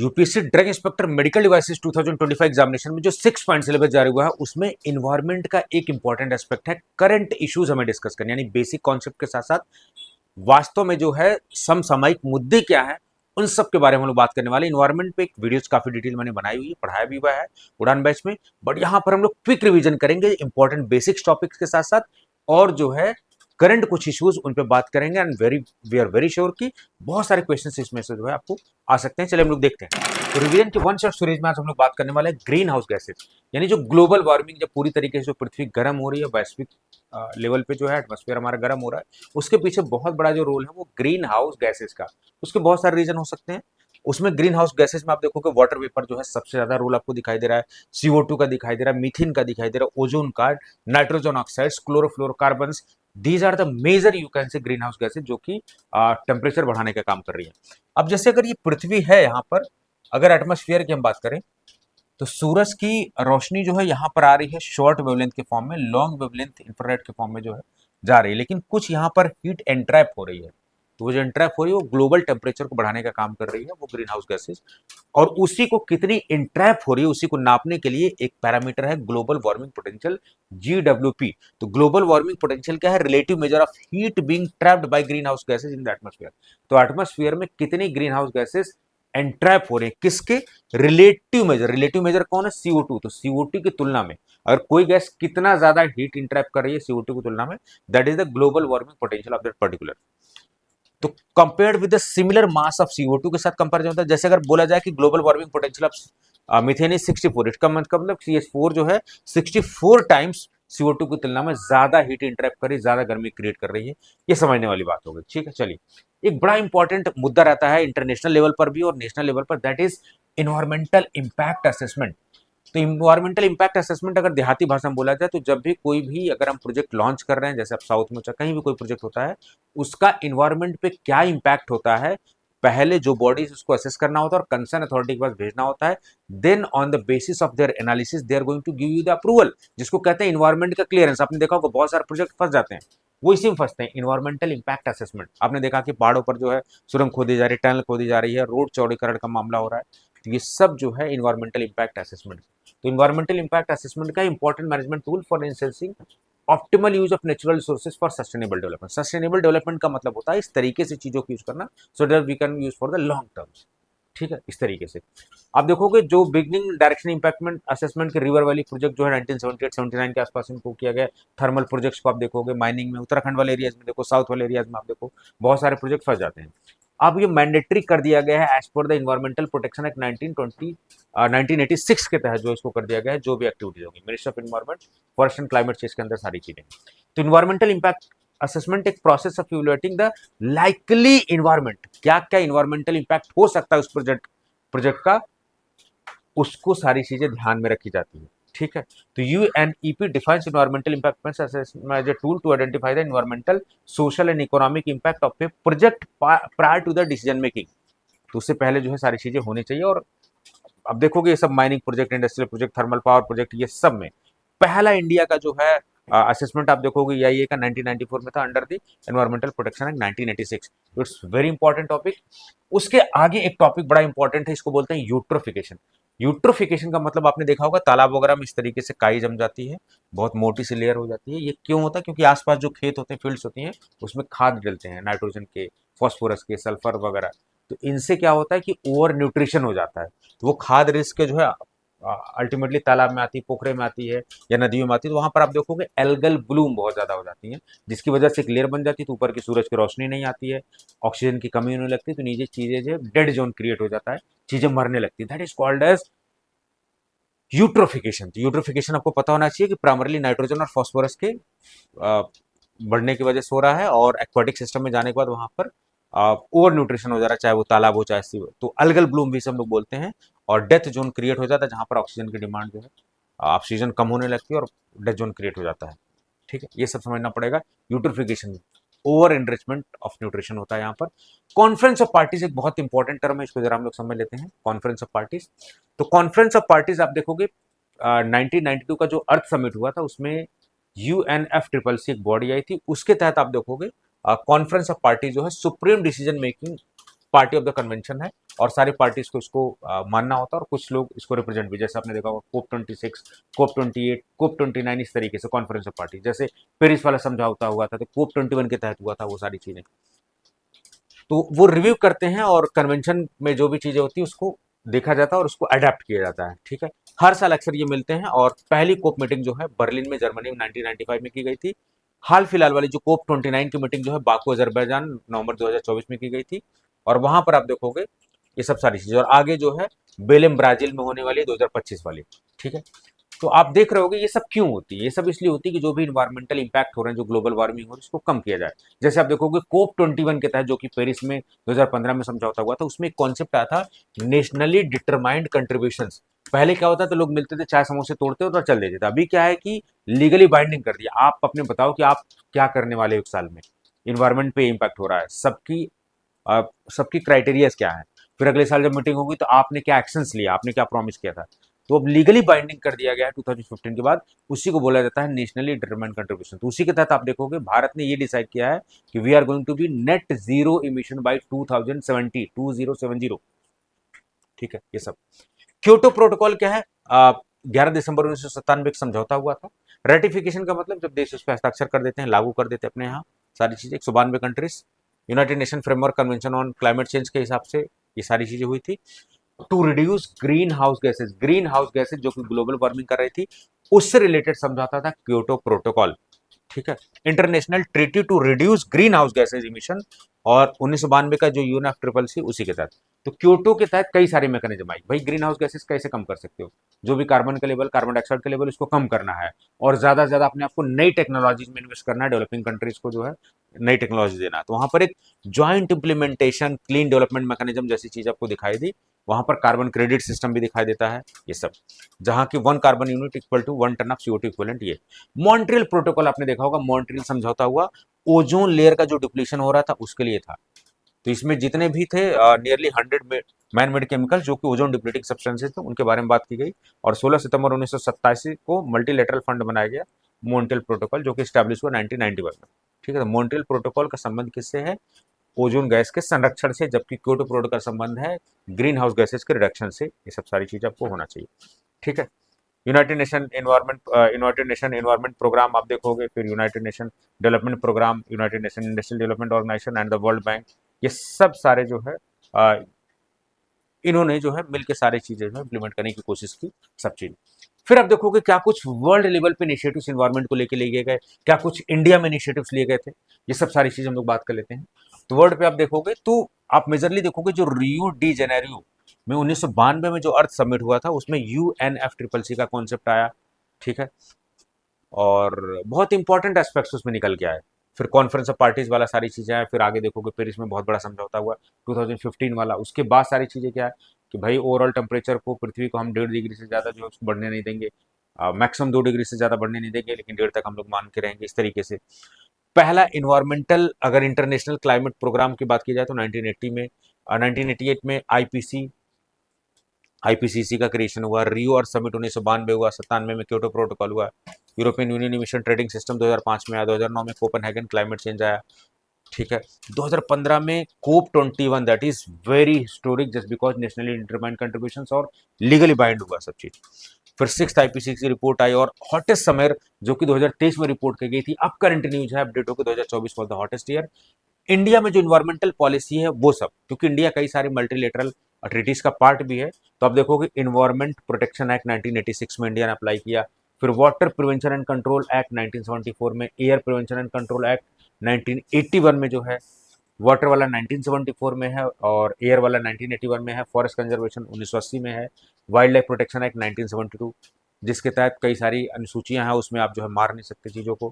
UPSC drug inspector medical devices 2025 examination में जो 6 point syllabus जारी हुआ है उसमें इन्वायरमेंट का एक इंपॉर्टेंट एस्पेक्ट है, करंट इश्यूज हमें डिस्कस करने, यानी बेसिक कॉन्सेप्ट के साथ साथ वास्तव में जो है समसामयिक मुद्दे क्या है उन सब के बारे में हम लोग बात करने वाले। इन्वायरमेंट पे एक वीडियोस काफी डिटेल मैंने बनाई हुई है, पढ़ाया भी हुआ है उड़ान बैच में, बट यहाँ पर हम लोग क्विक रिवीजन करेंगे इंपॉर्टेंट बेसिक्स टॉपिक्स के साथ साथ, और जो है करंट कुछ इश्यूज उन पे बात करेंगे। And we are very sure कि बहुत सारे क्वेश्चन इसमें से जो है आपको आ सकते हैं। चलिए हम लोग देखते हैं। तो रिवीजन की वन शॉट सीरीज में आज हम लोग बात करने वाले हैं ग्रीन हाउस गैसेज, यानी जो ग्लोबल वार्मिंग, जब पूरी तरीके से जो पृथ्वी गर्म हो रही है, वैश्विक लेवल पे जो है एटमॉस्फेयर हमारा गर्म हो रहा है, उसके पीछे बहुत बड़ा जो रोल है वो ग्रीन हाउस गैसेज का। उसके बहुत सारे रीजन हो सकते हैं। उसमें ग्रीन हाउस गैसेज में आप देखोगे वाटर वेपर जो है सबसे ज्यादा रोल आपको दिखाई दे रहा है, CO2 का दिखाई दे रहा है, मीथेन का दिखाई दे रहा है, ओजोन का, nitrogen oxides, chlorofluorocarbons, these are the major you can say green house gases जो कि टेम्परेचर बढ़ाने का काम कर रही है। अब जैसे अगर ये पृथ्वी है, यहाँ पर अगर एटमॉस्फेयर की हम बात करें तो सूरज की रोशनी जो है यहाँ पर आ रही है शॉर्ट वेवलेंथ के फॉर्म में, लॉन्ग वेवलेंथ इंफ्रारेड के फॉर्म में जो है जा रही है, लेकिन कुछ यहाँ पर हीट एंट्रैप हो रही है। तो वो जो एंट्रैप हो रही है वो ग्लोबल टेम्परेचर को बढ़ाने का काम कर रही है, वो ग्रीन हाउस गैसेज। और उसी को कितनी एंट्रैप हो रही है उसी को नापने के लिए एक पैरामीटर है ग्लोबल वार्मिंग पोटेंशियल, GWP। तो ग्लोबल वार्मिंग पोटेंशियल क्या है? Relative measure of heat being trapped by green house gases in the atmosphere. तो एटमॉस्फेयर में कितनी ग्रीन हाउस गैसेज एंट्रैप हो रहे हैं, किसके? Relative major. रिलेटिव मेजर कौन है? CO2। तो CO2 की तुलना में अगर कोई गैस कितना ज्यादा हीट इंट्रैप कर रही है CO2 की तुलना में, that is the global warming potential of that particular. तो compared with the similar mass of CO2 के साथ कंपेरिजन होता है। जैसे अगर बोला जाए कि global warming potential of methane is 64, इसका मतलब CH4 जो है 64 टाइम्स CO2 की तुलना में ज्यादा हीट इंट्रैप कर रही है, ज्यादा गर्मी क्रिएट कर रही है। ये समझने वाली बात हो गई, ठीक है। चलिए, एक बड़ा इंपॉर्टेंट मुद्दा रहता है इंटरनेशनल लेवल पर भी और नेशनल लेवल पर, that is environmental impact assessment. तो इन्वायरमेंटल इंपैक्ट असेसमेंट अगर देहाती भाषा में बोला जाए तो जब भी कोई भी अगर हम प्रोजेक्ट लॉन्च कर रहे हैं, जैसे अब साउथ में चाहे कहीं भी कोई प्रोजेक्ट होता है, उसका इन्वायरमेंट पे क्या इंपैक्ट होता है, पहले जो बॉडीज उसको असेस करना होता है और कंसर्न अथॉरिटी के पास भेजना होता है। Then on the basis of their analysis they are going to give you the approval, जिसको कहते हैं इन्वायरमेंट का क्लियरेंस। आपने देखा होगा बहुत सारे प्रोजेक्ट फंस जाते हैं, वो इसी में फंसते हैं, इन्वायरमेंटल इंपैक्ट असेसमेंट। आपने देखा कि पहाड़ों पर जो है सुरंग खोदी जा रही है, टनल खोदी जा रही है, रोड चौड़ीकरण का मामला हो रहा है, तो ये सब जो है इन्वायरमेंटल इंपैक्ट असेसमेंट। तो इन्वायरमेंटल इंपैक्ट असेसमेंट का important management tool for assessing optimal use of natural resources for sustainable development. Sustainable development का मतलब होता है इस तरीके से चीजों को यूज करना, so that we can use for the long terms, ठीक है, इस तरीके से। आप देखोगे जो बिगनिंग डायरेक्शन इंपैक्टमेंट असेसमेंट के रिवर वैली प्रोजेक्ट जो है 1978-79 के आसपास इनको किया गया। थर्मल प्रोजेक्ट्स को आप देखोगे माइनिंग में, उत्तराखंड वाले एरियाज में देखो, साउथ वाले एरियाज में आप देखो, बहुत सारे प्रोजेक्ट फंस जाते हैं। अब ये मैंडेटरी कर दिया गया है as per the environmental protection act 1986 के तहत, जो इसको कर दिया गया है, जो भी एक्टिविटीज होगी ministry of environment forest and climate change के अंदर सारी चीजें। तो इन्वायरमेंटल इंपैक्ट असेसमेंट एक process of evaluating the likely environment, क्या क्या इन्वायरमेंटल इंपैक्ट हो सकता है उस प्रोजेक्ट का, उसको सारी चीजें ध्यान में रखी जाती है, ठीक है। तो UNEP defines environmental impact assessment as a tool to identify the environmental, social and economic impact of a project prior to the decision making. तो उससे पहले जो है सारी चीजें होनी चाहिए। और अब देखोगे ये सब mining project, industrial project, thermal power project, ये सब में पहला इंडिया का जो है असेसमेंट आप देखोगे EIA का 1994 में था under the environmental protection act 1986। It's very important topic. उसके आगे एक टॉपिक बड़ा इंपॉर्टेंट है, इसको बोलते हैं यूट्रोफिकेशन। यूट्रोफिकेशन का मतलब आपने देखा होगा तालाब वगैरह में इस तरीके से काई जम जाती है, बहुत मोटी सी लेयर हो जाती है। ये क्यों होता है? क्योंकि आसपास जो खेत होते हैं, फील्ड्स होती हैं, उसमें खाद डलते हैं, नाइट्रोजन के, फॉस्फोरस के, सल्फर वगैरह। तो इनसे क्या होता है कि ओवर न्यूट्रिशन हो जाता है, तो वो खाद रिस्क जो है अल्टीमेटली तालाब में आती है, पोखरे में आती है या नदियों में आती है। तो वहां पर आप देखोगे एल्गल ब्लूम बहुत ज्यादा हो जाती है, जिसकी वजह से एक लेयर बन जाती है, तो ऊपर की सूरज की रोशनी नहीं आती है, ऑक्सीजन की कमी होने लगती है, तो नीचे चीजें जो डेड जोन क्रिएट हो जाता है, चीजें मरने लगती है। That is called as eutrophication. तो यूट्रोफिकेशन आपको पता होना चाहिए कि प्राइमरली नाइट्रोजन और फॉस्फोरस के बढ़ने की वजह से हो रहा है, और एक्वाटिक सिस्टम में जाने के बाद वहां पर ओवर न्यूट्रिशन हो जा रहा है, चाहे वो तालाब हो चाहे सी हो, तो अल्गल ब्लूम भी हम लोग बोलते हैं। और डेथ जोन क्रिएट हो जाता है जहां पर ऑक्सीजन की डिमांड जो है, ऑक्सीजन कम होने लगती है और डेथ जोन क्रिएट हो जाता है, ठीक है। ये सब समझना पड़ेगा। Eutrophication over enrichment of nutrition होता है यहाँ पर। कॉन्फ्रेंस ऑफ पार्टीज एक बहुत इंपॉर्टेंट टर्म है, इसको जरा हम लोग समझ लेते हैं। कॉन्फ्रेंस ऑफ पार्टीज, तो कॉन्फ्रेंस ऑफ पार्टीज आप देखोगे 1992 का जो अर्थ समिट हुआ था, उसमें UNFCCC एक बॉडी आई थी, उसके तहत आप देखोगे कॉन्फ्रेंस ऑफ पार्टी जो है supreme decision making party of the convention है। और सारी पार्टीज को इसको मानना होता है, और कुछ लोग इसको रिप्रेजेंट भी, जैसे आपने देखा होगा कोप 26, कोप 28, कोप 29, इस तरीके से कॉन्फ्रेंस ऑफ पार्टी, जैसे पेरिस वाला समझौता हुआ था तो कोप 21 के तहत हुआ था वो सारी चीजें। तो वो रिव्यू करते हैं और कन्वेंशन में जो भी चीजें होती है उसको देखा जाता है और उसको अडेप्ट किया जाता है, ठीक है। हर साल अक्सर ये मिलते हैं, और पहली कोप मीटिंग जो है बर्लिन में जर्मनी में 1995 में की गई थी। हाल फिलहाल वाली जो कोप 29 की मीटिंग जो है बाकू अजरबैजान नवंबर 2024 में की गई थी, और वहां पर आप देखोगे ये सब सारी चीजें, और आगे जो है बेलेम ब्राजील में होने वाली है 2025 वाली, ठीक है। तो आप देख रहे होगे ये सब क्यों होती है, ये सब इसलिए होती है कि जो भी इन्वायरमेंटल इंपैक्ट हो रहे हैं, जो ग्लोबल वार्मिंग हो रही है, उसको कम किया जाए। जैसे आप देखोगे कोप 21 के तहत जो कि पेरिस में 2015 में समझौता हुआ था, उसमें एक कॉन्सेप्ट आया था नेशनली डिटरमाइंड कंट्रीब्यूशन। पहले क्या होता था, लोग मिलते थे चाय समोसे तोड़ते और चल देते थे, अभी क्या है कि लीगली बाइंडिंग कर दिया। आप अपने बताओ कि आप क्या करने वाले हो एक साल में, इन्वायरमेंट पे इम्पैक्ट हो रहा है, सबकी सबकी क्राइटेरियाज क्या है, फिर अगले साल जब मीटिंग होगी तो आपने क्या एक्शंस लिया, आपने क्या प्रॉमिस किया था। तो अब लीगली बाइंडिंग कर दिया गया है 2015 के बाद, उसी को बोला जाता है नेशनली डिटरमाइंड कंट्रीब्यूशन। तो उसी के तहत आप देखोगे भारत ने ये डिसाइड किया है कि we are going to be net zero emission by 2070, ठीक है। ये सब क्योटो प्रोटोकॉल क्या है, 11 दिसंबर 1997 एक समझौता हुआ था। रेटिफिकेशन का मतलब जब देश उस पर हस्ताक्षर कर देते हैं, लागू कर देते हैं अपने यहाँ सारी चीजें, 192 countries. United Nation framework convention on climate change के हिसाब से ये सारी चीजें हुई थी। To reduce green house gases जो कि ग्लोबल वार्मिंग कर रही थी, उससे रिलेटेड समझौता था क्योटो प्रोटोकॉल, ठीक है। International treaty to reduce green house gases emission, और 1992 का जो यूएनएफ ट्रिपल सी, उसी के तहत। तो क्योटो के तहत कई सारे मैकेनिज्म आई, भाई ग्रीन हाउस गैसेज कैसे कम कर सकते हो, जो भी कार्बन का लेवल, कार्बन डाइऑक्साइड का लेवल, इसको कम करना है, और ज्यादा से ज्यादा अपने आपको नई टेक्नोलॉजीज में इन्वेस्ट करना है, डेवलपिंग कंट्रीज को जो है नई टेक्नोलॉजी देना है। तो वहां पर एक joint implementation clean development mechanism जैसी चीज आपको दिखाई दी, वहां पर कार्बन क्रेडिट सिस्टम भी दिखाई देता है, ये सब, जहां की 1 carbon unit equal to 1 ton of CO2 equivalent. ये मॉन्ट्रियल प्रोटोकॉल आपने देखा होगा, मॉन्ट्रियल समझौता हुआ, ओजोन लेयर का जो डिप्लीशन हो रहा था उसके लिए था। तो इसमें जितने भी थे नियरली 100 मैन मेड केमिकल जो कि ओजोन डिप्लीटिंग सब्सटेंसेस थे, उनके बारे में बात की गई। और 16 सितंबर 1987 को मल्टीलेटरल फंड बनाया गया, मॉन्ट्रियल प्रोटोकॉल, जो कि स्टैब्लिश हुआ 1991 में, ठीक है। तो मॉन्ट्रियल प्रोटोकॉल का संबंध किससे है, ओजोन गैस के संरक्षण से, जबकि क्योटो प्रोटोकॉल का संबंध है ग्रीन हाउस गैसेस के रिडक्शन से। ये सब सारी चीजें आपको होना चाहिए, ठीक है। यूनाइटेड नेशन एनवायरमेंट प्रोग्राम आप देखोगे, फिर United Nation development programme, United Nation industrial development organisation and the World Bank, ये सब सारे जो है इन्होंने जो है मिलकर सारी चीजें जो है इम्प्लीमेंट करने की कोशिश की, सब चीज। फिर आप देखोगे क्या कुछ वर्ल्ड लेवल पे इनिशिएटिव्स इन्वायरमेंट को लेके लिए गए, क्या कुछ इंडिया में इनिशिएटिव्स लिए गए थे, ये सब सारी चीजें हम लोग बात कर लेते हैं। तो वर्ल्ड पे आप देखोगे तो आप मेजरली देखोगे जो रियो डी जेनेरियो में 1992 में जो अर्थ समिट हुआ था, उसमें UNFCCC का कॉन्सेप्ट आया, ठीक है। और बहुत इंपॉर्टेंट एस्पेक्ट्स उसमें निकल के आए। फिर कॉन्फ्रेंस ऑफ पार्टीज वाला सारी चीजें आए, फिर आगे देखोगे पेरिस में बहुत बड़ा समझौता हुआ 2015 वाला। उसके बाद सारी चीजें क्या है कि भाई ओवरऑल टेम्परेचर को, पृथ्वी को हम 1.5 डिग्री से ज्यादा जो है उसको बढ़ने नहीं देंगे, मैक्सिमम 2 डिग्री से ज्यादा बढ़ने नहीं देंगे, लेकिन 1.5 तक हम लोग मान के रहेंगे, इस तरीके से। पहला इन्वायरमेंटल अगर इंटरनेशनल क्लाइमेट प्रोग्राम की बात की जाए तो 1980 में 1988 में आईपीसीसी का क्रिएशन हुआ, रियो और समिट 1992 हुआ, 97 में क्योटो प्रोटोकॉल हुआ, European union emission trading system 2005 में आया, 2009 में कोपेनहेगन क्लाइमेट चेंज आया, ठीक है। 2015 में कोप 21, that is very historic just because nationally determined contributions और लीगली बाइंड हुआ सब चीज। फिर 6th आईपीसीसी रिपोर्ट आई, और हॉटेस्ट समर जो कि 2023 में रिपोर्ट की गई थी, अब करंट न्यूज है, अपडेट होकर 2024 for the hottest year. India में जो इन्वायरमेंटल पॉलिसी है वो सब, क्योंकि इंडिया कई सारे मल्टीलेटरल ट्रीटीज का पार्ट भी है, तो आप देखोगे इन्वायरमेंट प्रोटेक्शन एक्ट 1986 में इंडिया ने अप्लाई किया। फिर water prevention and control act 1974 में, air prevention and control act 1981 में जो है, वाटर वाला 1974 में है, और एयर वाला 1981 में है, फॉरेस्ट कंजर्वेशन 1980 में है, वाइल्ड लाइफ प्रोटेक्शन एक्ट 1972, जिसके तहत कई सारी अनुसूचियां हैं, उसमें आप जो है मार नहीं सकते चीज़ों को,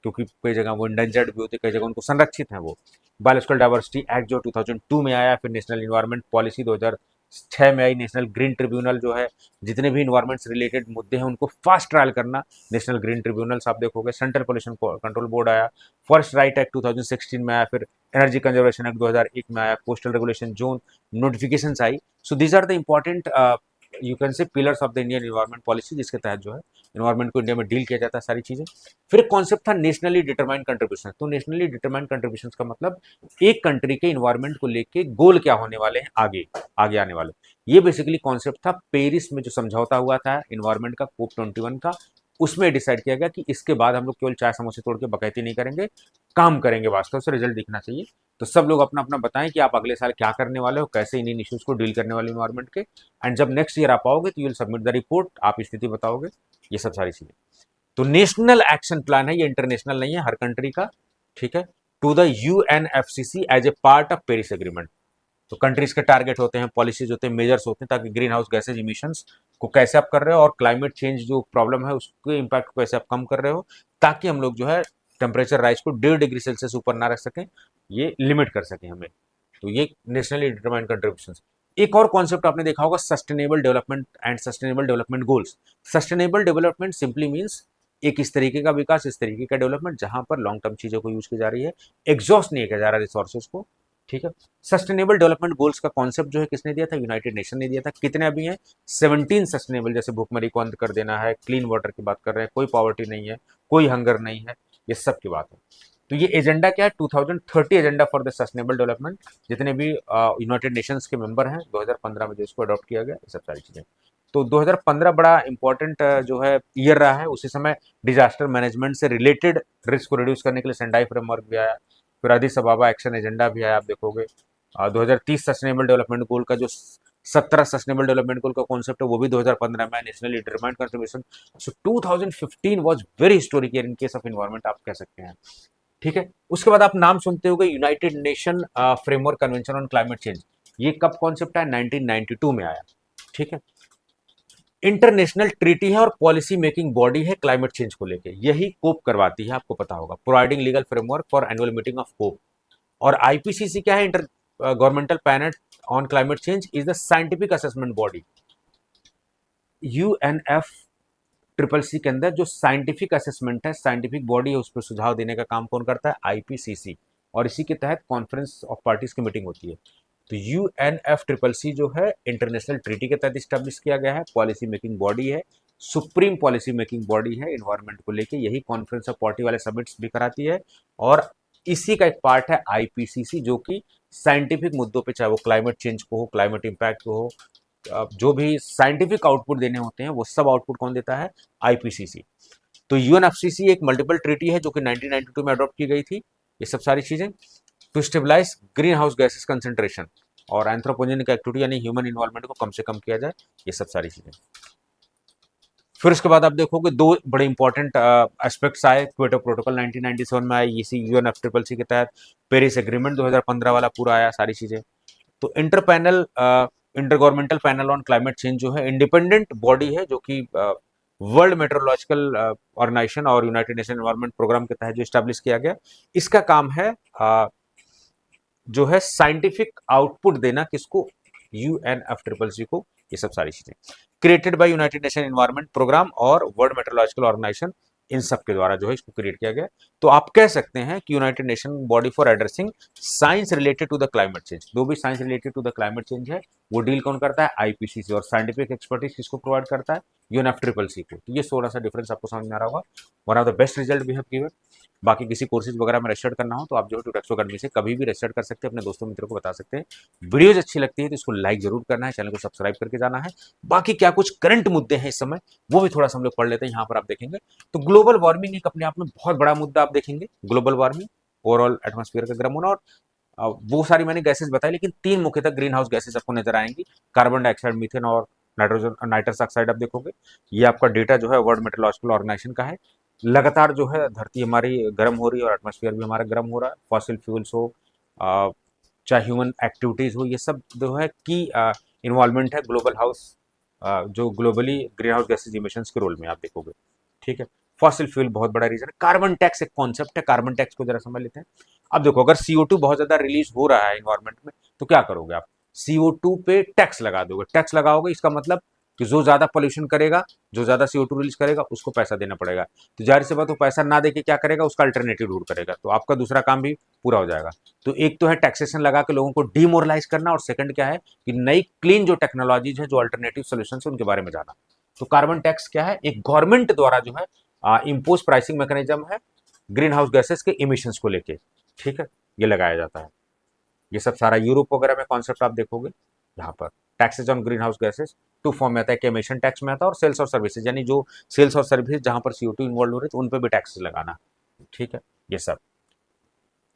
क्योंकि कई जगह वो इंडेंजर्ड भी होती है, कई जगह उनको संरक्षित है वो। बायोलॉजिकल डाइवर्सिटी एक्ट जो 2002 में आया, फिर नेशनल इन्वायरमेंट पॉलिसी 2006 में आई, नेशनल ग्रीन ट्रिब्यूनल जो है, जितने भी इन्वायरमेंट से रिलेटेड मुद्दे हैं उनको फास्ट ट्रायल करना, नेशनल ग्रीन ट्रिब्यूनल्स आप देखोगे। सेंट्रल पोल्यूशन कंट्रोल बोर्ड आया, फॉरेस्ट राइट एक्ट 2016 में आया, फिर एनर्जी कंजर्वेशन एक्ट 2001 में आया, कोस्टल रेगुलेशन जोन नोटिफिकेशंस आई। So these are the important you can say pillars of the Indian environment policy, जिसके तहत जो है इन्वायरमेंट को इंडिया में डील किया जाता है सारी चीजें। फिर एक कॉन्सेप्ट था नेशनली डिटरमाइंड कंट्रीब्यूशन। तो नेशनली डिटरमाइंड कंट्रीब्यूशन का मतलब एक कंट्री के इन्वायरमेंट को लेके गोल क्या होने वाले हैं आगे आगे आने वाले, ये बेसिकली कॉन्सेप्ट था। पेरिस में जो समझौता हुआ था इन्वायरमेंट का, COP21 का, उसमें डिसाइड किया गया कि इसके बाद हम लोग केवल चाय समोसे तोड़ के बकैती नहीं करेंगे, काम करेंगे, वास्तव से रिजल्ट दिखना चाहिए। तो सब लोग अपना अपना बताएं कि आप अगले साल क्या करने वाले हो, कैसे इन इश्यूज को डील करने वाले इन्वायरमेंट के, एंड जब नेक्स्ट ईयर आप आओगे तो you will submit the report, आप स्थिति बताओगे, ये सब सारी चीजें। तो नेशनल एक्शन प्लान है, ये इंटरनेशनल नहीं है, हर कंट्री का, ठीक है, to the UNFCC as a part of Paris agreement. तो कंट्रीज के टारगेट होते हैं, पॉलिसीज होते हैं, मेजर्स होते हैं, ताकि ग्रीन हाउस गैसेज इमिशंस को कैसे आप कर रहे हो और क्लाइमेट चेंज जो प्रॉब्लम है उसके इम्पैक्ट को कैसे आप कम कर रहे हो, ताकि हम लोग जो है टेम्परेचर राइज को 1.5 डिग्री सेल्सियस ऊपर ना रख सकें, ये लिमिट कर सकें हमें। तो ये नेशनली डिटरमाइंड कंट्रीब्यूशन। एक और कॉन्सेप्ट आपने देखा होगा, sustainable development and sustainable development goals. Sustainable development simply means एक इस तरीके का विकास, इस तरीके का डेवलपमेंट जहां पर लॉन्ग टर्म चीजों को यूज की जा रही है, एग्जॉस्ट नहीं किया जा रहा रिसोर्सेज को, ठीक है। सस्टेनेबल डेवलपमेंट गोल्स का कॉन्सेप्ट जो है किसने दिया था, यूनाइटेड नेशन ने दिया था। कितने अभी हैं, 17 सस्टेनेबल, जैसे भूखमरी को अंत कर देना है, क्लीन वाटर की बात कर रहे हैं, कोई पॉवर्टी नहीं है, कोई हंगर नहीं है, ये सब की बात है। तो ये एजेंडा क्या है, 2030 agenda for the sustainable development, जितने भी यूनाइटेड नेशंस के मेंबर हैं 2015 में जो इसको अडॉप्ट किया गया, ये सब सारी चीजें। तो 2015 बड़ा इंपॉर्टेंट जो है ईयर रहा है। उसी समय डिजास्टर मैनेजमेंट से रिलेटेड रिस्क को रिड्यूस करने के लिए सेंडाई फ्रेमवर्क भी आया, फिर अदिस अबाबा एक्शन एजेंडा भी आया, आप देखोगे। 2030 सस्टेनेबल डेवलपमेंट गोल का जो 17 सस्टेनेबल डेवलपमेंट गोल का कॉन्सेप्ट है वो भी 2015 में nationally determined contribution. So 2015 was very historic year in case of environment, आप कह सकते हैं, ठीक है। उसके बाद आप नाम सुनते होंगे United Nation framework convention on climate change. ये कब कॉन्सेप्ट है, 1992 में आया, ठीक है। इंटरनेशनल ट्रीटी है और पॉलिसी मेकिंग बॉडी है क्लाइमेट चेंज को लेके, यही कोप करवाती है, आपको पता होगा, providing legal framework for annual meeting of COP. और आईपीसीसी क्या है, intergovernmental panel on climate change, is the scientific assessment body. UNF triple C के अंदर जो साइंटिफिक असेसमेंट है, साइंटिफिक बॉडी है, उस पर सुझाव देने का काम कौन करता है, आईपीसीसी। और इसी के तहत कॉन्फ्रेंस ऑफ पार्टीज की मीटिंग होती है। तो यूएनएफ ट्रिपल सी जो है इंटरनेशनल ट्रीटी के तहत स्टैब्लिश किया गया है, पॉलिसी मेकिंग बॉडी है, सुप्रीम पॉलिसी मेकिंग बॉडी है इन्वायरमेंट को लेके, यही कॉन्फ्रेंस ऑफ पार्टी वाले समिट्स भी कराती है। और इसी का एक पार्ट है आईपीसीसी, जो कि साइंटिफिक मुद्दों पे, चाहे वो क्लाइमेट चेंज को हो, क्लाइमेट इम्पैक्ट को हो, जो भी साइंटिफिक आउटपुट देने होते हैं वो सब आउटपुट कौन देता है, आईपीसीसी। तो यूएनएफसीसी एक मल्टीपल ट्रीटी है जो कि 1992 में अडॉप्ट की गई थी, ये सब सारी चीजें, to stabilise green house gases concentration और एंथ्रोपोजेनिक एक्टिविटी यानी ह्यूमन इन्वॉल्वमेंट को कम से कम किया जाए, ये सब सारी चीजें। फिर उसके बाद आप देखोगे दो बड़े इंपॉर्टेंट एस्पेक्ट्स आए, क्योटो प्रोटोकॉल 1997 में आए, इसी यूएनएफ ट्रिपल सी के तहत, पेरिस एग्रीमेंट 2015 वाला पूरा आया, सारी चीजें। तो inter panel inter governmental panel on climate change जो है इंडिपेंडेंट बॉडी है, जो कि वर्ल्ड मेट्रोलॉजिकल ऑर्गेनाइजेशन और यूनाइटेड नेशन एनवायरनमेंट प्रोग्राम के तहत जो स्टैब्लिश किया गया। इसका काम है जो है साइंटिफिक आउटपुट देना, किसको, यूएनएफ ट्रिपल सी को, ये सब सारी चीजें। Created by United Nation environment programme और वर्ल्ड मेट्रोलॉजिकल ऑर्गेनाइजेशन, इन सब के द्वारा जो है इसको क्रिएट किया गया। तो आप कह सकते हैं कि United Nation body for addressing science related to the climate change, जो भी science related to the climate change है वो डील कौन करता है, आईपीसीसी। और साइंटिफिक एक्सपर्टीज किसको प्रोवाइड करता है, यूएनएफ ट्रिपल सी को। तो ये थोड़ा सा डिफरेंस आपको समझ में आ रहा होगा। One of the best result we have given. बाकी किसी कोर्सेज वगैरह में रजिस्टर्ड करना हो तो आप जो है टूटेक्सो अकेडमी से कभी भी रजिस्टर्ड कर सकते हैं, अपने दोस्तों मित्रों को बता सकते हैं। वीडियोज अच्छी लगती है तो इसको लाइक जरूर करना है, चैनल को सब्सक्राइब करके जाना है। बाकी क्या कुछ करंट मुद्दे हैं इस समय वो भी थोड़ा सा हम लोग पढ़ लेते हैं, यहाँ पर आप देखेंगे। तो ग्लोबल वार्मिंग एक अपने आप में बहुत बड़ा मुद्दा आप देखेंगे, ग्लोबल वार्मिंग, ओवरऑल एटमॉस्फेयर का गर्म होना। और वो सारी मैंने गैसेस बताई, लेकिन तीन मुख्यतः ग्रीन हाउस गैसेस आपको नजर आएंगी, कार्बन डाइऑक्साइड, मीथेन और नाइट्रोजन नाइट्रस ऑक्साइड। आप देखोगे ये आपका डेटा जो है वर्ल्ड मेट्रोलॉजिकल ऑर्गेनाइजेशन का है। लगातार जो है धरती हमारी गर्म हो रही है और एटमॉस्फेयर भी हमारा गर्म हो रहा है, फॉसिल फ्यूल्स हो, चाहे ह्यूमन एक्टिविटीज हो, ये सब जो है की इन्वॉल्वमेंट है ग्लोबल हाउस, जो globally green house gases emissions के रोल में आप देखोगे, ठीक है। फॉसिल फ्यूल बहुत बड़ा रीजन है। कार्बन टैक्स एक कॉन्सेप्ट है, कार्बन टैक्स को जरा समझ लेते हैं। अब देखो अगर CO2 बहुत ज्यादा रिलीज हो रहा है इन्वायरमेंट में तो क्या करोगे आप, CO2 पे टैक्स लगा दोगे। टैक्स लगाओगे इसका मतलब कि जो ज्यादा पोल्यूशन करेगा, जो ज्यादा CO2 रिलीज करेगा उसको पैसा देना पड़ेगा। तो जाहिर सी बात वो पैसा ना देके क्या करेगा, उसका अल्टरनेटिव ढूंढ करेगा, तो आपका दूसरा काम भी पूरा हो जाएगा। तो एक तो है टैक्सेशन लगा के लोगों को डिमोरलाइज करना, और सेकंड क्या है कि नई क्लीन जो टेक्नोलॉजीज है, जो अल्टरनेटिव सोल्यूशन है उनके बारे में जाना। तो कार्बन टैक्स क्या है, एक गवर्नमेंट द्वारा जो है इम्पोज प्राइसिंग मैकेनिज्म है ग्रीन हाउस गैसेस के इमिशंस को लेके, ठीक है, ये लगाया जाता है। ये सब सारा यूरोप वगैरह में कॉन्सेप्ट आप देखोगे यहाँ पर। Taxes on green house gases two form में आता है कि एमिशन टैक्स में आता है और सेल्स और सर्विसेज, यानी जो सेल्स और सर्विस जहां पर CO2 इन्वॉल्व हो रही है तो उन पर भी टैक्सेस लगाना, ठीक है, ये सब।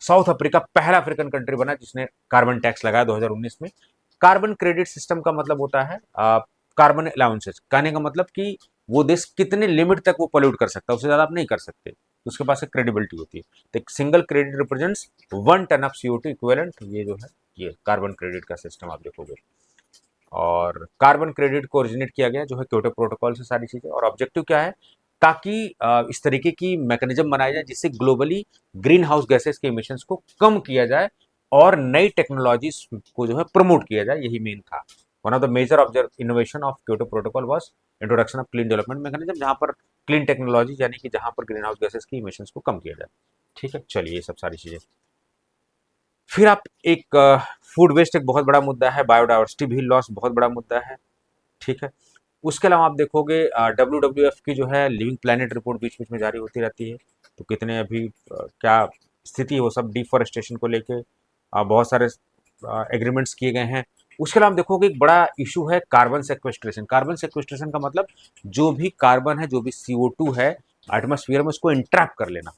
साउथ अफ्रीका पहला अफ्रीकन कंट्री बना जिसने कार्बन टैक्स लगाया 2019 में। कार्बन क्रेडिट सिस्टम का मतलब होता है कार्बन अलाउंसेस, कहने का मतलब कि वो देश कितने लिमिट तक वो पोल्यूट कर सकता है, उससे ज्यादा आप नहीं कर सकते, तो उसके पास एक क्रेडिबिलिटी होती है। तो एक single credit represents 1 ton of CO2 equivalent, ये जो है ये कार्बन क्रेडिट का सिस्टम आप देखोगे। और कार्बन क्रेडिट को ओरिजिनेट किया गया जो है क्योटो प्रोटोकॉल से सारी चीजें, और ऑब्जेक्टिव क्या है, ताकि इस तरीके की मैकेनिज्म बनाया जाए जिससे ग्लोबली ग्रीन हाउस गैसेस के इमिशंस को कम किया जाए और नई टेक्नोलॉजीज को जो है प्रमोट किया जाए, यही मेन था। One of the major observe innovation of Kyoto protocol was introduction of clean development mechanism, जहां पर क्लीन टेक्नोलॉजी यानी कि जहां पर ग्रीन हाउस गैसेस की इमिशंस को कम किया जाए, ठीक है। चलिए ये सब सारी चीजें, फिर आप एक फूड वेस्ट एक बहुत बड़ा मुद्दा है, बायोडाइवर्सिटी भी लॉस बहुत बड़ा मुद्दा है, ठीक है। उसके अलावा आप देखोगे WWF की जो है लिविंग प्लैनेट रिपोर्ट बीच बीच में जारी होती रहती है, तो कितने अभी क्या स्थिति है वो सब डिफॉरेस्टेशन को लेके बहुत सारे एग्रीमेंट्स किए गए हैं। उसके अलावा आप देखोगे एक बड़ा इशू है कार्बन सेक्वेस्ट्रेशन। कार्बन सेक्वेस्ट्रेशन का मतलब जो भी कार्बन है, जो भी CO2 है एटमोस्फियर में, उसको इंट्रैप कर लेना,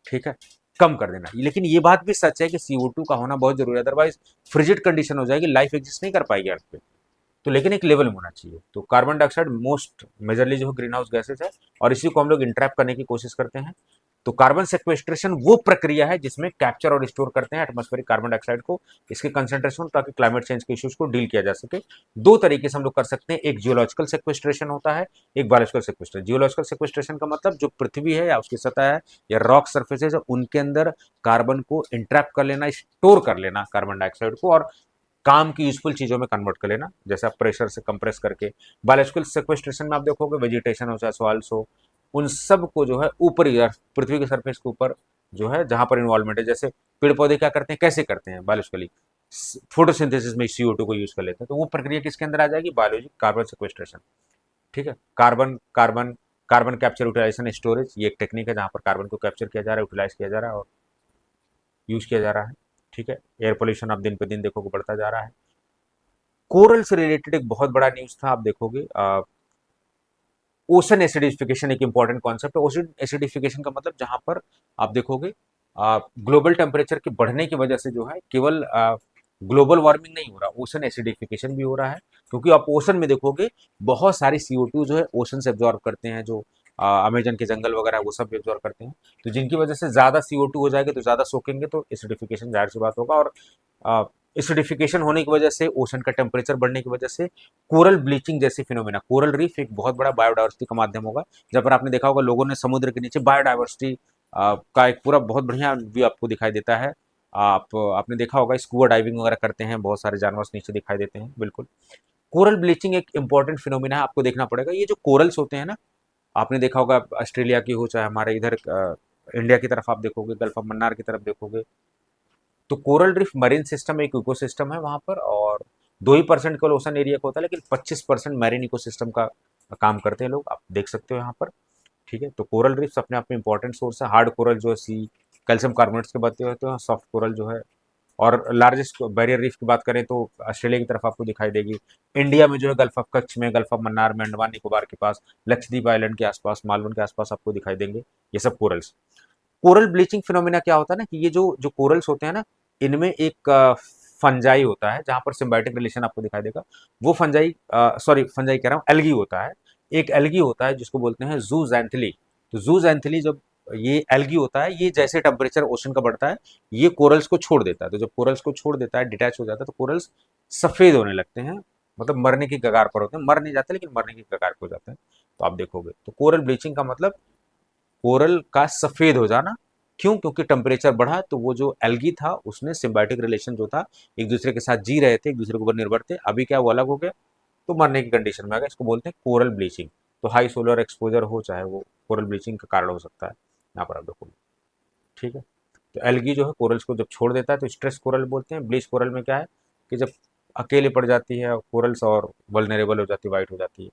ठीक है, कम कर देना। लेकिन ये बात भी सच है कि CO2 का होना बहुत जरूरी है, अदरवाइज फ्रिजिड कंडीशन हो जाएगी, लाइफ एग्जिस्ट नहीं कर पाएगी अर्थ पे। तो लेकिन एक लेवल में होना चाहिए। तो कार्बन डाइऑक्साइड मोस्ट मेजरली जो ग्रीन हाउस गैसेज है और इसी को हम लोग इंट्रैप करने की कोशिश करते हैं। तो कार्बन सेक्वेस्ट्रेशन वो प्रक्रिया है जिसमें कैप्चर और स्टोर करते हैं एटमॉस्फेरिक कार्बन डाइऑक्साइड को, इसके कंसेंट्रेशन, ताकि क्लाइमेट चेंज के इश्यूज को डील किया जा सके। दो तरीके से हम लोग कर सकते हैं, एक जियोलॉजिकल सेक्वेस्ट्रेशन होता है, एक बायोलॉजिकल सेक्वेस्ट्रेशन। जियोलॉजिकल सेक्वेस्ट्रेशन का मतलब जो पृथ्वी है या उसकी सतह है या रॉक सर्फेसेज है उनके अंदर कार्बन को इंट्रैप कर लेना, स्टोर कर लेना कार्बन डाइऑक्साइड को, और काम की यूजफुल चीजों में कन्वर्ट कर लेना, जैसे आप प्रेशर से कंप्रेस करके। बायोलॉजिकल सेक्वेस्ट्रेशन में आप देखोगे वेजिटेशन हो चाहे सॉइल्स हो, उन सब को जो है ऊपरी पृथ्वी के सरफेस के ऊपर जो है जहां पर इन्वॉल्वमेंट है, जैसे पेड़ पौधे क्या करते हैं, कैसे करते हैं बायोलॉजिकली, फोटोसिंथेसिस में CO2 को यूज कर लेते हैं, तो वो प्रक्रिया किसके अंदर आ जाएगी, बायोलॉजी कार्बन सेक्वेस्ट्रेशन, ठीक है। Carbon carbon carbon capture utilisation storage, ये एक टेक्निक है जहां पर कार्बन को कैप्चर किया जा रहा है, यूटिलाइज किया जा रहा है और यूज किया जा रहा है, ठीक है। एयर पोल्यूशन अब दिन पे दिन देखोगे बढ़ता जा रहा है। कोरल से रिलेटेड एक बहुत बड़ा न्यूज था, आप देखोगे ओशन एसिडिफिकेशन एक इंपॉर्टेंट कॉन्सेप्ट है। ओशन एसिडिफिकेशन का मतलब जहां पर आप देखोगे ग्लोबल टेम्परेचर के बढ़ने की वजह से जो है केवल ग्लोबल वार्मिंग नहीं हो रहा, ओशन एसिडिफिकेशन भी हो रहा है, क्योंकि आप ओशन में देखोगे बहुत सारी CO2 जो है ओशन से एब्जॉर्ब करते हैं, जो अमेजन के जंगल वगैरह वो सब भी एब्जॉर्ब करते हैं, तो जिनकी वजह से ज्यादा CO2 हो जाएगा तो ज्यादा सोखेंगे, तो एसिडिफिकेशन जाहिर सी बात होगा। और एसिडिफिकेशन होने की वजह से, ओशन का टेम्परेचर बढ़ने की वजह से कोरल ब्लीचिंग जैसी फिनोमेना, कोरल रीफ एक बहुत बड़ा बायोडाइवर्सिटी का माध्यम होगा, जहां पर आपने देखा होगा लोगों ने समुद्र के नीचे बायोडाइवर्सिटी का एक पूरा बहुत बढ़िया व्यू आपको दिखाई देता है। आपने देखा होगा स्कूबा डाइविंग वगैरह करते हैं, बहुत सारे जानवर नीचे दिखाई देते हैं, बिल्कुल। कोरल ब्लीचिंग एक इंपॉर्टेंट फिनोमिना है, आपको देखना पड़ेगा। ये जो कोरल्स होते हैं ना, आपने देखा होगा ऑस्ट्रेलिया की हो चाहे हमारे इधर इंडिया की तरफ आप देखोगे, गल्फ ऑफ मन्नार की तरफ देखोगे, तो कोरल रीफ मरीन सिस्टम एक इकोसिस्टम है वहां पर, और 2% केवल ओशन एरिया का होता है, लेकिन 25% मैरीन इकोसिस्टम का काम करते हैं लोग, आप देख सकते हो यहाँ पर, ठीक है। तो कोरल रीफ्स अपने आप में इंपॉर्टेंट सोर्स है। हार्ड कोरल जो है सी कैल्शियम कार्बोनेट्स के बनते होते हैं, सॉफ्ट कोरल जो है, और लार्जेस्ट बैरियर रीफ की बात करें तो ऑस्ट्रेलिया की तरफ आपको दिखाई देगी। इंडिया में जो है गल्फ ऑफ कच्छ में, गल्फ ऑफ मन्नार में, अंडमान निकोबार के पास, लक्षद्वीप आइलैंड के आसपास, मालवन के आसपास आपको दिखाई देंगे ये सब कोरल्स। कोरल ब्लीचिंग फिनोमिना क्या होता है ना, कि ये जो जो कोरल्स होते हैं ना, इनमें एक फंजाई होता है जहां पर सिम्बायोटिक रिलेशन आपको दिखाई देगा। वो फंजाई, सॉरी फंजाई कह रहा हूँ, एल्गी होता है। एक एल्गी होता है जिसको बोलते हैं जूजैंथली। तो जूजैंथली जब ये एल्गी होता है, ये जैसे टेम्परेचर ओशन का बढ़ता है, ये कोरल्स को छोड़ देता है। तो जब कोरल्स को छोड़ देता है, डिटैच हो जाता है, तो कोरल्स सफेद होने लगते हैं, मतलब मरने की कगार पर होते हैं, मर नहीं जाते लेकिन मरने की कगार पर हो जाते हैं। तो आप देखोगे तो कोरल ब्लीचिंग का मतलब कोरल का सफेद हो जाना। क्यों? क्योंकि टेम्परेचर बढ़ा तो वो जो एल्गी था उसने सिम्बायोटिक रिलेशन जो था, एक दूसरे के साथ जी रहे थे, एक दूसरे के ऊपर निर्भर थे, अभी क्या वो अलग हो गया तो मरने की कंडीशन में आ गया। इसको बोलते हैं कोरल ब्लीचिंग। तो हाई सोलर एक्सपोजर हो चाहे वो कोरल ब्लीचिंग का कारण हो सकता है, यहाँ पर आप देखोगे, ठीक है। तो एल्गी जो है कोरल्स को जब छोड़ देता है तो स्ट्रेस कोरल बोलते हैं। ब्लीच कोरल में क्या है कि जब अकेले पड़ जाती है कोरल्स और वल्नरेबल हो जाती है, वाइट हो जाती है,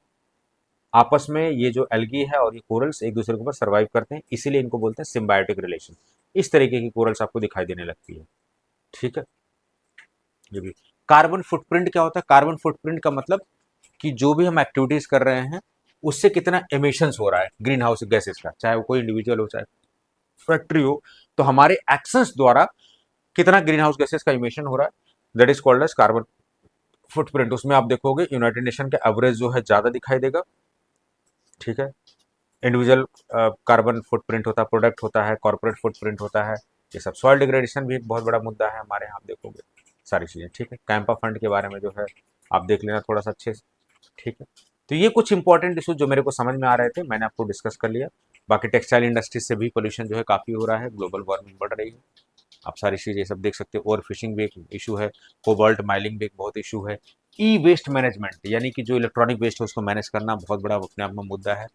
आपस में ये जो एल्गी है और ये कोरल्स एक दूसरे के ऊपर सर्वाइव करते हैं, इसीलिए इनको बोलते हैं सिम्बायोटिक रिलेशन। इस तरीके की कोरल्स आपको दिखाई देने लगती है। ठीक है, ये भी। कार्बन फुटप्रिंट क्या होता है? कार्बन फुटप्रिंट का मतलब कि जो भी हम एक्टिविटीज कर रहे हैं उससे कितना एमिशंस हो रहा है ग्रीन हाउस गैसेस का, चाहे वो कोई इंडिविजुअल हो चाहे फैक्ट्री हो, तो हमारे एक्शंस द्वारा कितना ग्रीन हाउस गैसेस का इमिशन हो रहा है, that is called as carbon footprint. उसमें आप देखोगे यूनाइटेड नेशन का एवरेज जो है ज्यादा दिखाई देगा। ठीक है, इंडिविजुअल कार्बन फुटप्रिंट होता है, प्रोडक्ट होता है, कॉर्पोरेट फुटप्रिंट होता है, ये सब। सॉइल डिग्रेडेशन भी एक बहुत बड़ा मुद्दा है हमारे यहाँ, आप देखोगे सारी चीजें। ठीक है, कैंपा फंड के बारे में जो है आप देख लेना थोड़ा सा अच्छे से। ठीक है, तो ये कुछ इंपॉर्टेंट इशू जो मेरे को समझ में आ रहे थे मैंने आपको डिस्कस कर लिया। बाकी टेक्सटाइल इंडस्ट्री से भी पोल्यूशन जो है काफी हो रहा है, ग्लोबल वार्मिंग बढ़ रही है, आप सारी चीजें सब देख सकते हो। ओवर फिशिंग भी एक इशू है, कोबाल्ट माइनिंग भी एक बहुत इशू है। ई वेस्ट मैनेजमेंट यानी कि जो इलेक्ट्रॉनिक वेस्ट है उसको मैनेज करना बहुत बड़ा अपने आप में मुद्दा है,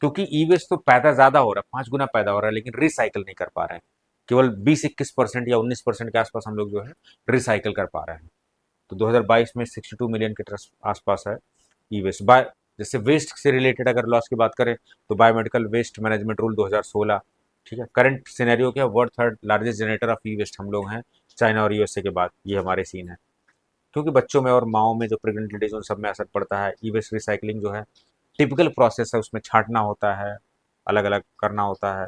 क्योंकि ई वेस्ट तो पैदा ज्यादा हो रहा है, 5 गुना पैदा हो रहा है, लेकिन रिसाइकल नहीं कर पा रहे हैं। केवल 20-21% या 19% के आसपास हम लोग जो है रिसाइकल कर पा रहे हैं। तो 2022 में 62 मिलियन के आसपास है ई वेस्ट। बाय जैसे वेस्ट से रिलेटेड अगर लॉस की बात करें तो बायोमेडिकल वेस्ट मैनेजमेंट रूल 2016। ठीक है, करंट सिनेरियो क्या, world third largest generator of e waste हम लोग हैं, चाइना और यूएसए के बाद ये हमारे सीन है। क्योंकि बच्चों में और माओ में जो प्रेग्नेंट लेडीज उन सब में असर पड़ता है। ई वेस्ट रिसाइकलिंग जो है टिपिकल प्रोसेस है, उसमें छांटना होता है, अलग अलग करना होता है।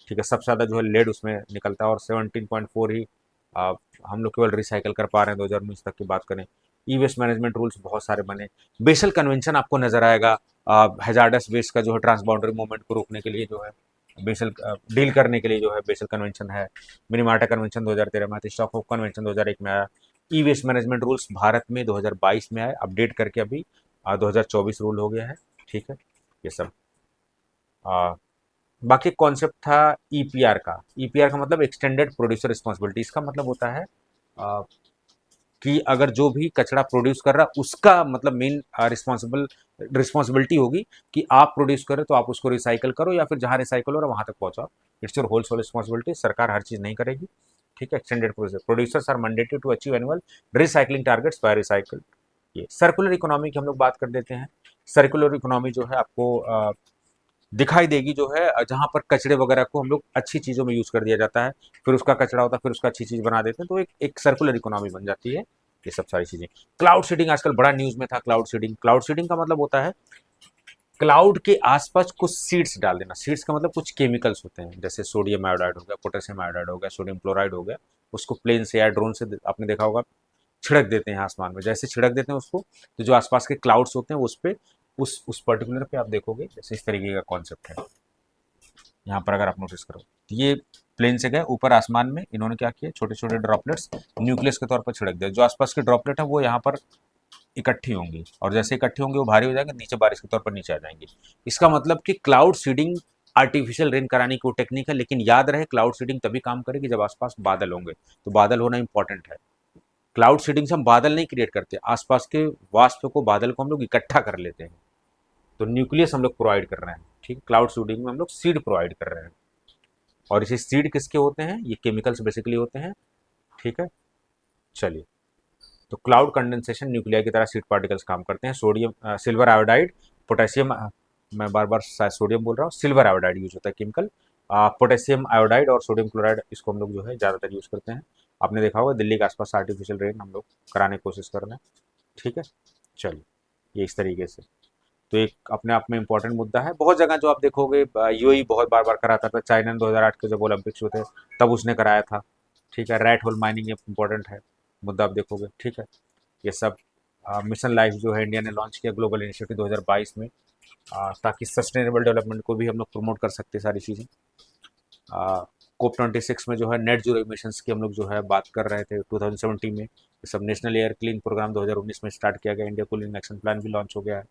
ठीक है, सबसे ज़्यादा जो है लेड उसमें निकलता है, और 17.4 ही आ, हम लोग केवल रिसाइकल कर पा रहे हैं 2019 तक की बात करें। ई वेस्ट मैनेजमेंट रूल्स बहुत सारे बने। बेसल कन्वेंशन आपको नजर आएगा, हैजार्डस वेस्ट का जो है ट्रांसबाउंडरी मूवमेंट को रोकने के लिए जो है बेसल डील करने के लिए जो है बेसल कन्वेंशन है। मिनीमाटा कन्वेंशन 2013 में आया, स्टॉकहोम कन्वेंशन 2001 में आया। ई वेस्ट मैनेजमेंट रूल्स भारत में 2022 में आए, अपडेट करके अभी 2024 रूल हो गया है। ठीक है, ये सब। आ, बाकी कॉन्सेप्ट था ईपीआर का। ईपीआर का मतलब एक्सटेंडेड प्रोड्यूसर रिस्पॉन्सिबिलिटी। इसका मतलब होता है आ, कि अगर जो भी कचरा प्रोड्यूस कर रहा है उसका मतलब मेन रिस्पॉन्सिबिलिटी होगी कि आप प्रोड्यूस करो तो आप उसको रिसाइकल करो, या फिर जहां रिसाइकल हो रहा है वहां तक पहुंचाओ। It's your whole sole responsibility, सरकार हर चीज नहीं करेगी। ठीक है, extended producer producers are mandated to achieve annual recycling targets by recycle. ये सर्कुलर इकोनॉमी की हम लोग बात कर देते हैं। सर्कुलर इकोनॉमी जो है आपको दिखाई देगी जो है जहां पर कचरे वगैरह को हम लोग अच्छी चीजों में यूज कर दिया जाता है, फिर उसका कचरा होता है फिर उसका अच्छी चीज बना देते हैं, तो एक सर्कुलर इकोनॉमी बन जाती है। ये सब सारी चीजें। क्लाउड सीडिंग आजकल बड़ा न्यूज में था। क्लाउड सीडिंग, क्लाउड सीडिंग का मतलब होता है क्लाउड के आसपास कुछ सीड्स डाल देना। सीड्स का मतलब कुछ केमिकल्स होते हैं, जैसे सोडियम आयोडाइड हो गया, पोटेशियम आयोडाइड हो गया, सोडियम क्लोराइड हो गया। उसको प्लेन से या ड्रोन से आपने देखा होगा छिड़क देते हैं आसमान में। जैसे छिड़क देते हैं उसको, तो जो आसपास के क्लाउड्स होते हैं उस पे उस पर्टिकुलर पे आप देखोगे जैसे इस तरीके का कॉन्सेप्ट है। यहाँ पर अगर आप नोटिस करो तो ये प्लेन से गए ऊपर आसमान में, इन्होंने क्या किया, छोटे छोटे ड्रॉपलेट्स न्यूक्लियस के तौर पर छिड़क दिया। जो आसपास के ड्रॉपलेट है वो यहाँ पर इकट्ठी होंगी, और जैसे इकट्ठी होंगी वो भारी हो जाएंगे, नीचे बारिश के तौर पर नीचे आ जाएंगी। इसका मतलब कि क्लाउड सीडिंग आर्टिफिशियल रेन कराने की वो टेक्निक है, लेकिन याद रहे क्लाउड सीडिंग तभी काम करेगी जब आसपास बादल होंगे। तो बादल होना इंपॉर्टेंट है। क्लाउड सीडिंग से हम बादल नहीं क्रिएट करते, आसपास के वाष्प को, बादल को हम लोग इकट्ठा कर लेते हैं। तो न्यूक्लियस हम लोग प्रोवाइड कर रहे हैं। ठीक, क्लाउड सीडिंग में हम लोग सीड प्रोवाइड कर रहे हैं। और इसे सीड किसके होते हैं, ये केमिकल्स बेसिकली होते हैं। ठीक है, चलिए। तो क्लाउड कंडेंसेशन न्यूक्लिया की तरह सीड पार्टिकल्स काम करते हैं। सोडियम सिल्वर आयोडाइड, पोटेशियम, मैं बार बार शायद सोडियम बोल रहा हूँ, सिल्वर आयोडाइड यूज होता है केमिकल। पोटेशियम आयोडाइड और सोडियम क्लोराइड इसको हम लोग जो है ज़्यादातर यूज करते हैं। आपने देखा होगा दिल्ली के आसपास आर्टिफिशियल रेन हम लोग कराने की कोशिश कर रहे हैं। ठीक है, चलिए, ये इस तरीके से। तो एक अपने आप में इंपॉर्टेंट मुद्दा है। बहुत जगह जो आप देखोगे यूएई बहुत बार बार कराता था। चाइना ने 2008 के जब ओलंपिक्स हुए थे तब उसने कराया था। ठीक है, रेड होल माइनिंग इंपॉर्टेंट है मुद्दा, आप देखोगे। ठीक है, ये सब। मिशन लाइफ जो है इंडिया ने लॉन्च किया ग्लोबल इनिशिएटिव 2022 में, ताकि सस्टेनेबल डेवलपमेंट को भी हम लोग प्रमोट कर सकते हैं सारी चीज़ें। कोप 26 में जो है नेट जीरो इमिशंस की हम लोग जो है बात कर रहे थे 2017 में। ये सब नेशनल एयर क्लीन प्रोग्राम 2019 में स्टार्ट किया गया, इंडिया कूलिंग एक्शन प्लान भी लॉन्च हो गया है।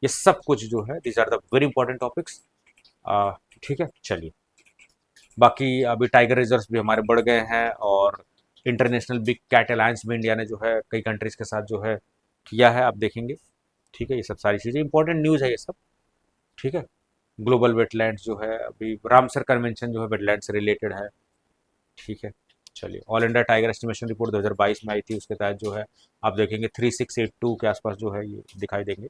ये सब कुछ जो है these are the very important topics. ठीक है, चलिए। बाकी अभी टाइगर रिजर्व्स भी हमारे बढ़ गए हैं, और इंटरनेशनल बिग कैट अलायंस में इंडिया ने जो है कई कंट्रीज के साथ जो है किया है, आप देखेंगे। ठीक है, ये सब सारी चीज़ें इंपॉर्टेंट न्यूज़ है ये सब। ठीक है, ग्लोबल वेटलैंड्स जो है अभी रामसर कन्वेंशन जो है वेटलैंड से रिलेटेड है। ठीक है, चलिए। All India tiger estimation report 2022 में आई थी, उसके तहत जो है आप देखेंगे 3682 के आसपास जो है ये दिखाई देंगे।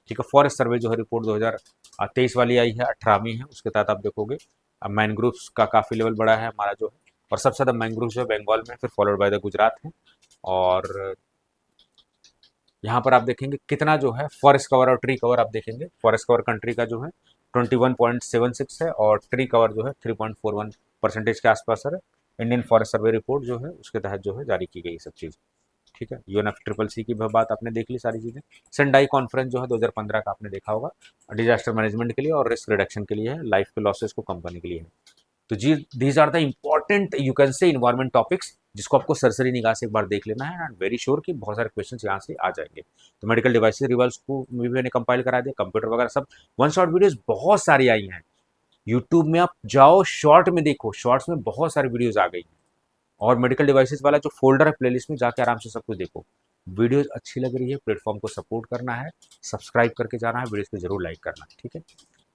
ठीक है। फॉरेस्ट सर्वे जो है रिपोर्ट 2023 वाली आई है, 18वीं है, उसके तहत आप देखोगे मैनग्रोव्स का काफ़ी लेवल बड़ा है हमारा जो है, और सबसे ज़्यादा मैनग्रोव्स जो है बंगाल में, फिर फॉलोड बाय द गुजरात है। और यहाँ पर आप देखेंगे कितना जो है फॉरेस्ट कवर और ट्री कवर आप देखेंगे, फॉरेस्ट कवर कंट्री का जो है 21.76 है, और ट्री कवर जो है 3.41% के आसपास है। इंडियन फॉरेस्ट सर्वे रिपोर्ट जो है उसके तहत जो है जारी की गई सब चीज़। ठीक है, यूएनएफ ट्रिपल सी की बात आपने देख ली सारी चीज़ें। सेंडाई कॉन्फ्रेंस जो है 2015 का आपने देखा होगा, डिजास्टर मैनेजमेंट के लिए और रिस्क रिडक्शन के लिए है, लाइफ के लॉसेस को कम करने के लिए है। तो जी these are the important you can say environment topics, जिसको आपको सरसरी निगाह से एक बार देख लेना है, एंड वेरी श्योर कि बहुत सारे क्वेश्चंस यहाँ से आ जाएंगे। तो मेडिकल डिवाइसेस रिवल्स को भी मैंने कंपाइल करा दिया, कंप्यूटर वगैरह सब वन शॉट वीडियोस बहुत सारी आई हैं। यूट्यूब में आप जाओ, शॉर्ट में देखो, शॉर्ट्स में बहुत सारी वीडियोज आ गई हैं, और मेडिकल डिवाइसेस वाला जो फोल्डर है प्लेलिस्ट में जाके आराम से सब कुछ देखो। वीडियोस अच्छी लग रही है, प्लेटफॉर्म को सपोर्ट करना है, सब्सक्राइब करके जाना है, वीडियोस को जरूर लाइक करना है। ठीक है,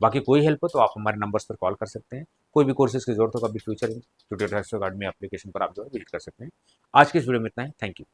बाकी कोई हेल्प हो तो आप हमारे नंबर्स पर कॉल कर सकते हैं। कोई भी कोर्सेज की जरूरत हो कभी फ्यूचर में, ट्यूटोरियल अकेडमी एप्लीकेशन पर आप जो है विजिट कर सकते हैं। आज की इस वीडियो में इतना ही, थैंक यू।